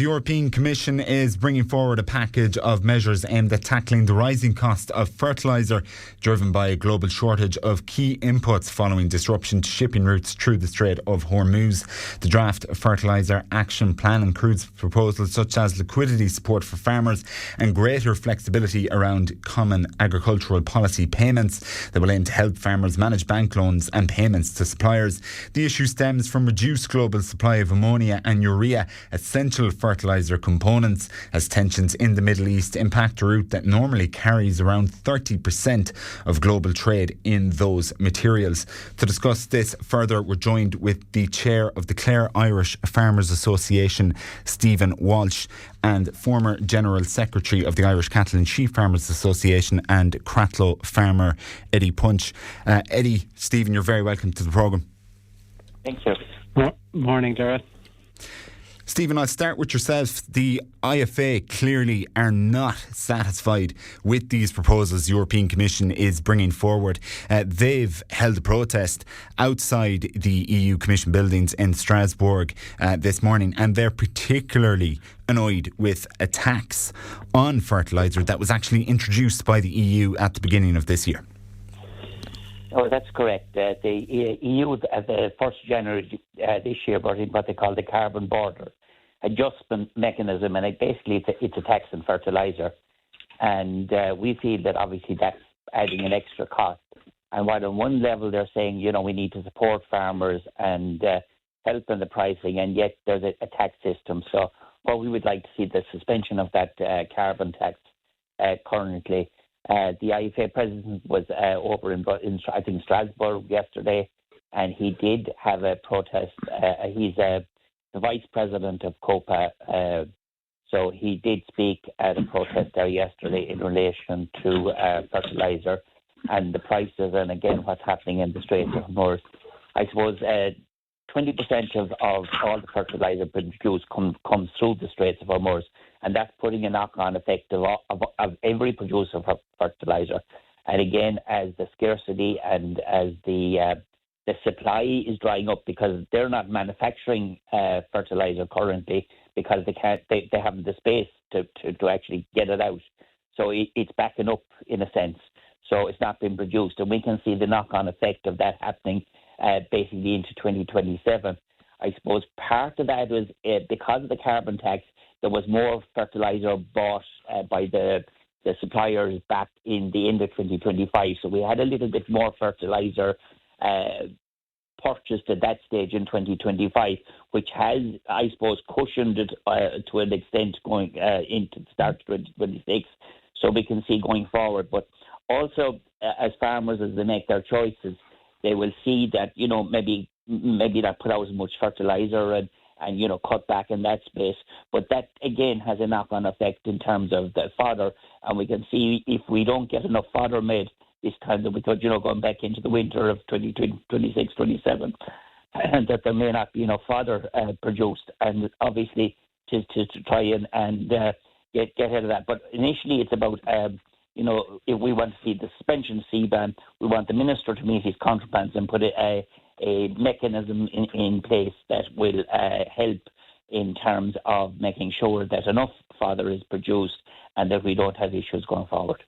The European Commission is bringing forward a package of measures aimed at tackling the rising cost of fertiliser, driven by a global shortage of key inputs following disruption to shipping routes through the Strait of Hormuz. The draft Fertiliser Action Plan includes proposals such as liquidity support for farmers and greater flexibility around common agricultural policy payments that will aim to help farmers manage bank loans and payments to suppliers. The issue stems from reduced global supply of ammonia and urea, essential fertiliser components, as tensions in the Middle East impact a route that normally carries around 30% of global trade in those materials. To discuss this further, we're joined with the chair of the Clare Irish Farmers Association, Stephen Walsh, and former General Secretary of the Irish Cattle and Sheep Farmers Association and Cratloe farmer, Eddie Punch. Eddie, Stephen, you're very welcome to the programme. Thank you. Morning, Daragh. Stephen, I'll start with yourself. The IFA clearly are not satisfied with these proposals the European Commission is bringing forward. They've held a protest outside the EU Commission buildings in Strasbourg this morning, and they're particularly annoyed with a tax on fertiliser that was actually introduced by the EU at the beginning of this year. Oh, that's correct. The EU, at the 1st of January this year, brought in what they call the carbon border adjustment mechanism, and basically it's a tax on fertiliser. And we feel that obviously that's adding an extra cost. And while on one level they're saying, we need to support farmers and help in the pricing, and yet there's a tax system. So what we would like to see the suspension of that carbon tax currently. The IFA president was over in I think Strasbourg yesterday, and he did have a protest. He's the vice president of COPA, so he did speak at a protest there yesterday in relation to fertiliser and the prices, and again what's happening in the Strait of Hormuz. I suppose 20% of all the fertiliser produced comes through the Strait of Hormuz, and that's putting a knock-on effect of every producer of fertiliser. And again, as the scarcity and as the supply is drying up, because they're not manufacturing fertiliser currently because they haven't the space to actually get it out. So it's backing up in a sense. So it's not being produced, and we can see the knock-on effect of that happening basically into 2027. I suppose part of that was because of the carbon tax, there was more fertiliser bought by the suppliers back in the end of 2025. So we had a little bit more fertiliser purchased at that stage in 2025, which has, I suppose, cushioned it to an extent going into the start of 2026. So we can see going forward. But also, as farmers, as they make their choices, they will see that, maybe not put out as much fertiliser and cut back in that space. But that, again, has a knock-on effect in terms of the fodder. And we can see if we don't get enough fodder made this time, that we could, going back into the winter of 2026, 27, and that there may not be enough fodder produced. And obviously, to try and get ahead of that. But initially, it's about, if we want to see the suspension CBAM, we want the minister to meet his counterparts and put a mechanism in place that will help in terms of making sure that enough fodder is produced and that we don't have issues going forward.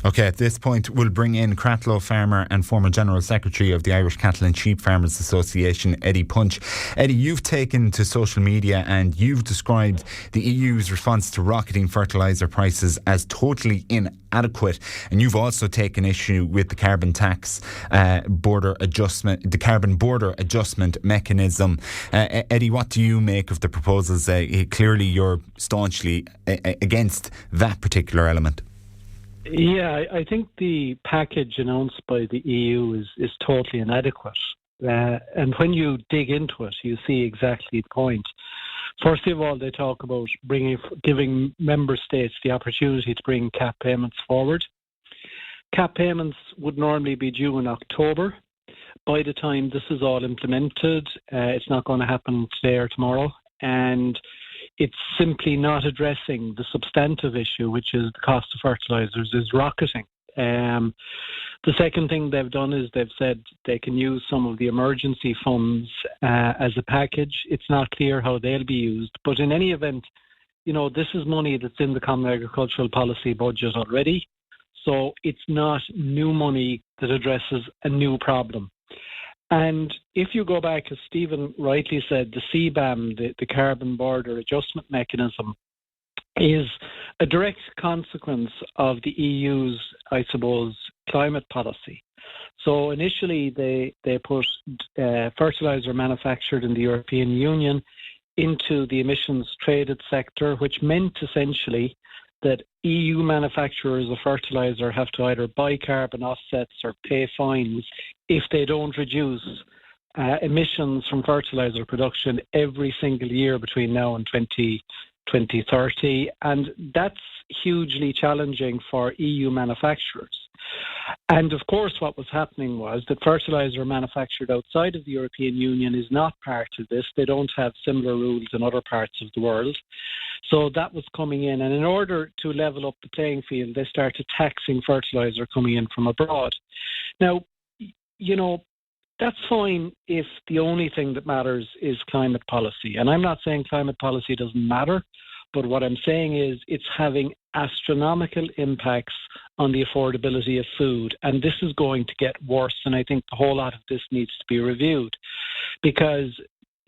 OK, at this point we'll bring in Cratloe farmer and former General Secretary of the Irish Cattle and Sheep Farmers Association, Eddie Punch. Eddie, you've taken to social media and you've described the EU's response to rocketing fertiliser prices as totally inadequate, and you've also taken issue with the carbon tax border adjustment, the carbon border adjustment mechanism. Eddie, what do you make of the proposals? Clearly you're staunchly against that particular element. Yeah, I think the package announced by the EU is totally inadequate. And when you dig into it, you see exactly the point. First of all, they talk about giving member states the opportunity to bring cap payments forward. Cap payments would normally be due in October. By the time this is all implemented, it's not going to happen today or tomorrow. And it's simply not addressing the substantive issue, which is the cost of fertilisers is rocketing. The second thing they've done is they've said they can use some of the emergency funds as a package. It's not clear how they'll be used. But in any event, this is money that's in the Common Agricultural Policy budget already. So it's not new money that addresses a new problem. And if you go back, as Stephen rightly said, the CBAM, the Carbon Border Adjustment Mechanism, is a direct consequence of the EU's, I suppose, climate policy. So initially they put fertiliser manufactured in the European Union into the emissions traded sector, which meant essentially that EU manufacturers of fertiliser have to either buy carbon offsets or pay fines if they don't reduce emissions from fertiliser production every single year between now and 2030. And that's hugely challenging for EU manufacturers. And of course, what was happening was that fertiliser manufactured outside of the European Union is not part of this. They don't have similar rules in other parts of the world. So that was coming in. And in order to level up the playing field, they started taxing fertiliser coming in from abroad. Now, that's fine if the only thing that matters is climate policy. And I'm not saying climate policy doesn't matter, but what I'm saying is it's having astronomical impacts on the affordability of food. And this is going to get worse. And I think a whole lot of this needs to be reviewed because,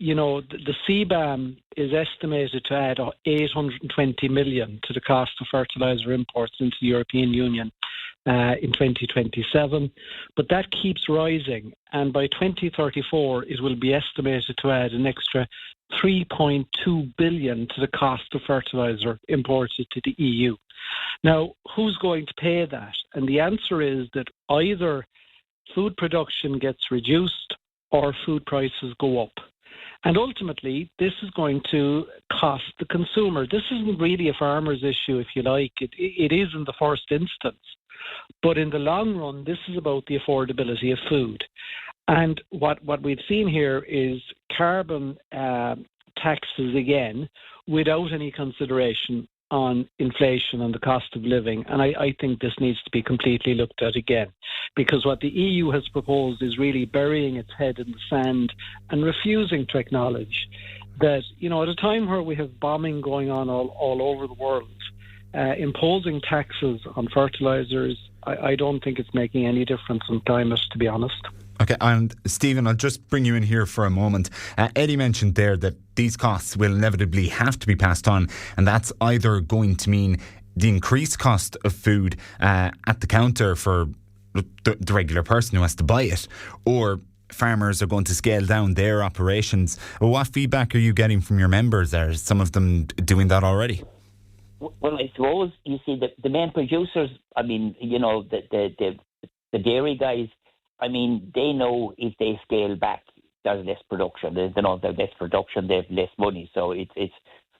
the CBAM is estimated to add 820 million to the cost of fertiliser imports into the European Union in 2027. But that keeps rising. And by 2034, it will be estimated to add an extra 3.2 billion to the cost of fertiliser imported to the EU. Now, who's going to pay that? And the answer is that either food production gets reduced or food prices go up. And ultimately, this is going to cost the consumer. This isn't really a farmer's issue, if you like. It is in the first instance. But in the long run, this is about the affordability of food. And what we've seen here is carbon taxes again without any consideration on inflation and the cost of living. And I think this needs to be completely looked at again, because what the EU has proposed is really burying its head in the sand and refusing to acknowledge that, at a time where we have bombing going on all over the world, imposing taxes on fertilisers, I don't think it's making any difference in climate, to be honest. Okay, and Stephen, I'll just bring you in here for a moment. Eddie mentioned there that these costs will inevitably have to be passed on, and that's either going to mean the increased cost of food at the counter for the regular person who has to buy it, or farmers are going to scale down their operations. What feedback are you getting from your members? Are some of them doing that already? Well, I suppose, you see, the main producers, the dairy guys, they know if they scale back, there's less production. There's less production, they have less money. So it's.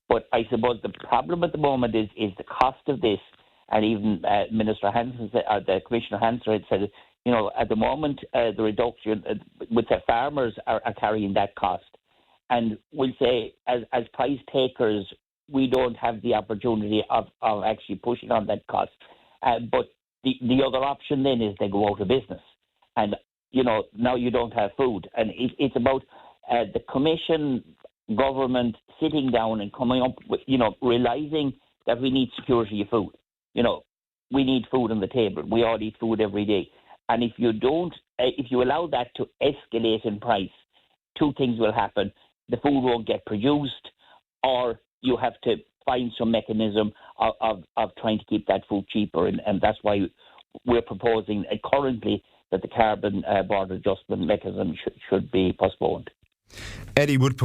But I suppose the problem at the moment is the cost of this, and even Minister Hansen, the Commissioner Hansen had said, at the moment the reduction with the farmers are carrying that cost, and we'll say as price takers, we don't have the opportunity of actually pushing on that cost. But the other option then is they go out of business. And, now you don't have food. And it's about the Commission, government sitting down and coming up with, realising that we need security of food. We need food on the table. We all eat food every day. And if you allow that to escalate in price, two things will happen. The food won't get produced, or you have to find some mechanism of trying to keep that food cheaper. And that's why we're proposing currently that the carbon border adjustment mechanism should be postponed. Eddie, would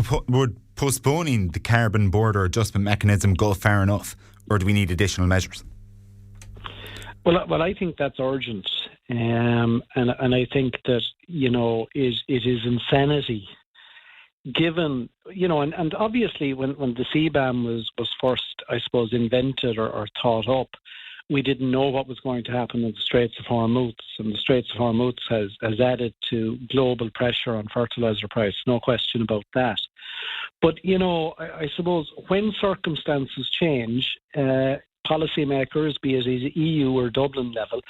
postponing the carbon border adjustment mechanism go far enough, or do we need additional measures? Well, I think that's urgent, and I think that it is insanity. Given and obviously when the CBAM was first, I suppose, invented or thought up, we didn't know what was going to happen in the Straits of Hormuz, and the Straits of Hormuz has added to global pressure on fertiliser price, no question about that. But, I suppose when circumstances change, policymakers, be it at EU or Dublin level,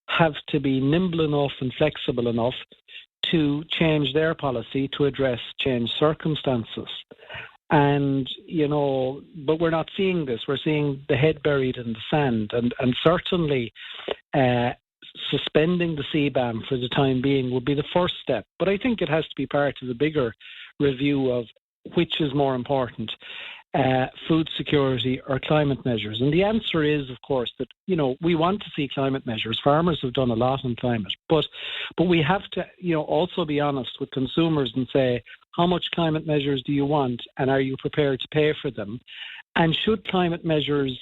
have to be nimble enough and flexible enough to change their policy to address changed circumstances. And, but we're not seeing this. We're seeing the head buried in the sand. And certainly suspending the CBAM for the time being would be the first step. But I think it has to be part of a bigger review of which is more important, food security or climate measures. And the answer is, of course, that, we want to see climate measures. Farmers have done a lot on climate. But we have to, also be honest with consumers and say, how much climate measures do you want, and are you prepared to pay for them? And should climate measures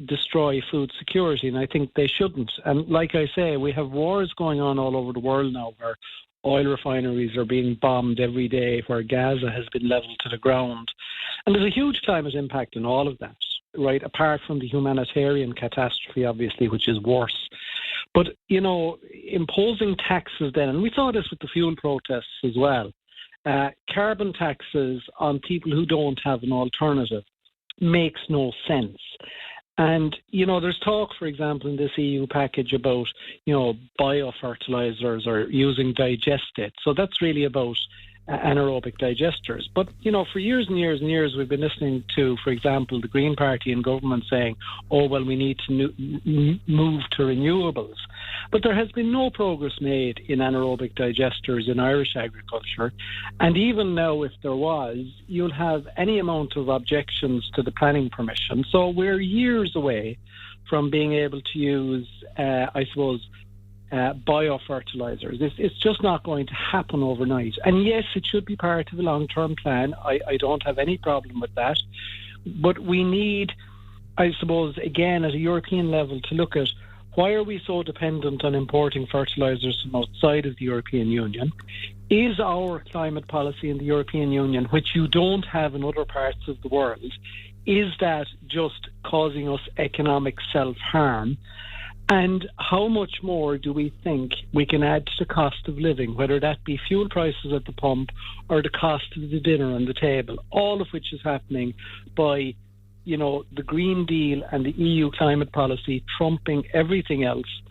destroy food security? And I think they shouldn't. And like I say, we have wars going on all over the world now where oil refineries are being bombed every day, where Gaza has been leveled to the ground. And there's a huge climate impact in all of that, right? Apart from the humanitarian catastrophe, obviously, which is worse. But, imposing taxes then, and we saw this with the fuel protests as well, carbon taxes on people who don't have an alternative makes no sense. And, there's talk, for example, in this EU package about, biofertilizers or using digestates. So that's really about anaerobic digesters. But, for years and years and years, we've been listening to, for example, the Green Party and government saying, we need to move to renewables. But there has been no progress made in anaerobic digesters in Irish agriculture. And even now, if there was, you'll have any amount of objections to the planning permission. So we're years away from being able to use, biofertilizers. It's just not going to happen overnight. And yes, it should be part of a long-term plan. I don't have any problem with that. But we need, again, at a European level to look at why are we so dependent on importing fertilizers from outside of the European Union? Is our climate policy in the European Union, which you don't have in other parts of the world, is that just causing us economic self-harm? And how much more do we think we can add to the cost of living, whether that be fuel prices at the pump or the cost of the dinner on the table, all of which is happening by, the Green Deal and the EU climate policy trumping everything else.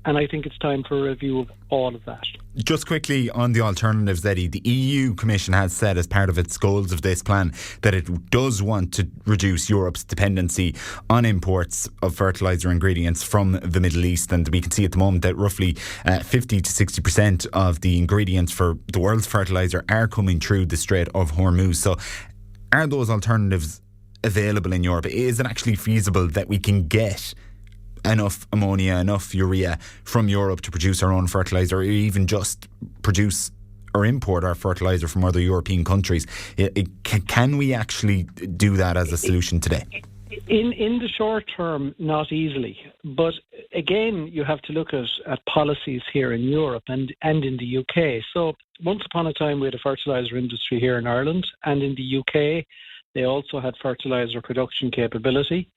And I think it's time for a review of all of that. Just quickly on the alternatives, Eddie, the EU Commission has said as part of its goals of this plan that it does want to reduce Europe's dependency on imports of fertiliser ingredients from the Middle East. And we can see at the moment that roughly 50 to 60% of the ingredients for the world's fertiliser are coming through the Strait of Hormuz. So are those alternatives available in Europe? Is it actually feasible that we can get enough ammonia, enough urea from Europe to produce our own fertiliser, or even just produce or import our fertiliser from other European countries? Can we actually do that as a solution today? In the short term, not easily. But again, you have to look at policies here in Europe and in the UK. So once upon a time, we had a fertiliser industry here in Ireland, and in the UK, they also had fertiliser production capability.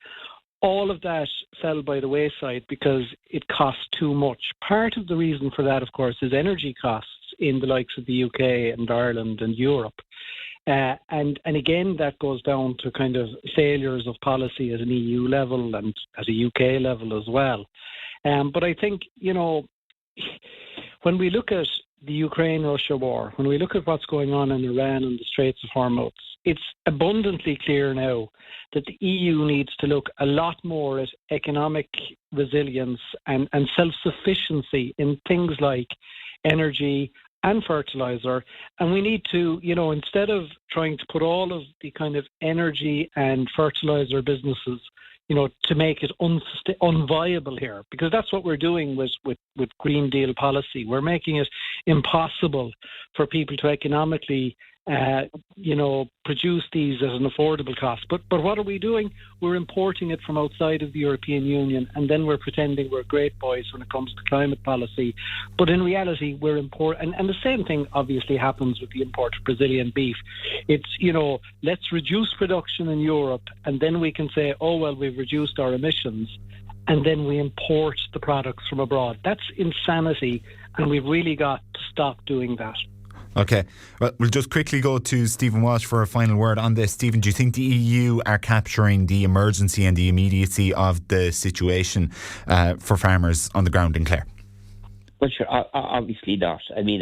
All of that fell by the wayside because it cost too much. Part of the reason for that, of course, is energy costs in the likes of the UK and Ireland and Europe. And again, that goes down to kind of failures of policy at an EU level and at a UK level as well. But I think, when we look at the Ukraine-Russia war, when we look at what's going on in Iran and the Straits of Hormuz, it's abundantly clear now that the EU needs to look a lot more at economic resilience and self-sufficiency in things like energy and fertiliser. And we need to, instead of trying to put all of the kind of energy and fertiliser businesses, to make it unviable here, because that's what we're doing with Green Deal policy. We're making it impossible for people to economically produce these at an affordable cost. But what are we doing? We're importing it from outside of the European Union, and then we're pretending we're great boys when it comes to climate policy. But in reality, we're importing, and the same thing obviously happens with the import of Brazilian beef. It's, let's reduce production in Europe, and then we can say, we've reduced our emissions, and then we import the products from abroad. That's insanity, and we've really got to stop doing that. Okay, well, we'll just quickly go to Stephen Walsh for a final word on this. Stephen, do you think the EU are capturing the emergency and the immediacy of the situation for farmers on the ground in Clare? Well, sure, obviously not. I mean,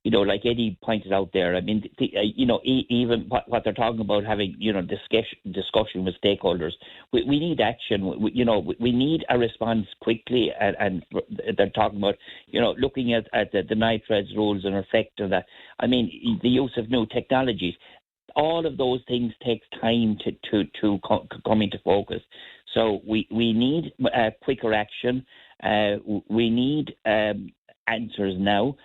like Eddie pointed out there, I mean, even what they're talking about having, discussion with stakeholders, we need action. We need a response quickly, and they're talking about, looking at the nitrates rules and effect of that. I mean, the use of new technologies. All of those things take time to come into focus. So we need quicker action. We need answers now.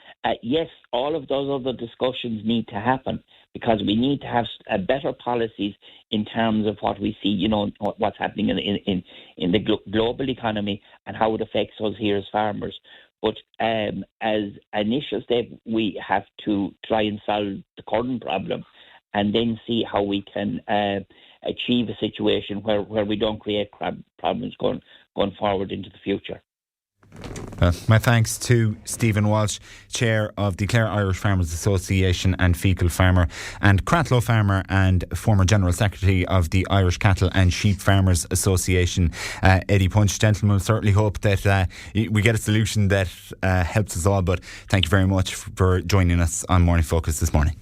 Yes, all of those other discussions need to happen because we need to have better policies in terms of what we see, what's happening in the global economy and how it affects us here as farmers. But as an initial step, we have to try and solve the current problem and then see how we can achieve a situation where we don't create problems going forward into the future. My thanks to Stephen Walsh, Chair of the Clare Irish Farmers Association and Feakle farmer, and Cratloe farmer and former General Secretary of the Irish Cattle and Sheep Farmers Association, Eddie Punch. Gentlemen, certainly hope that we get a solution that helps us all, but thank you very much for joining us on Morning Focus this morning.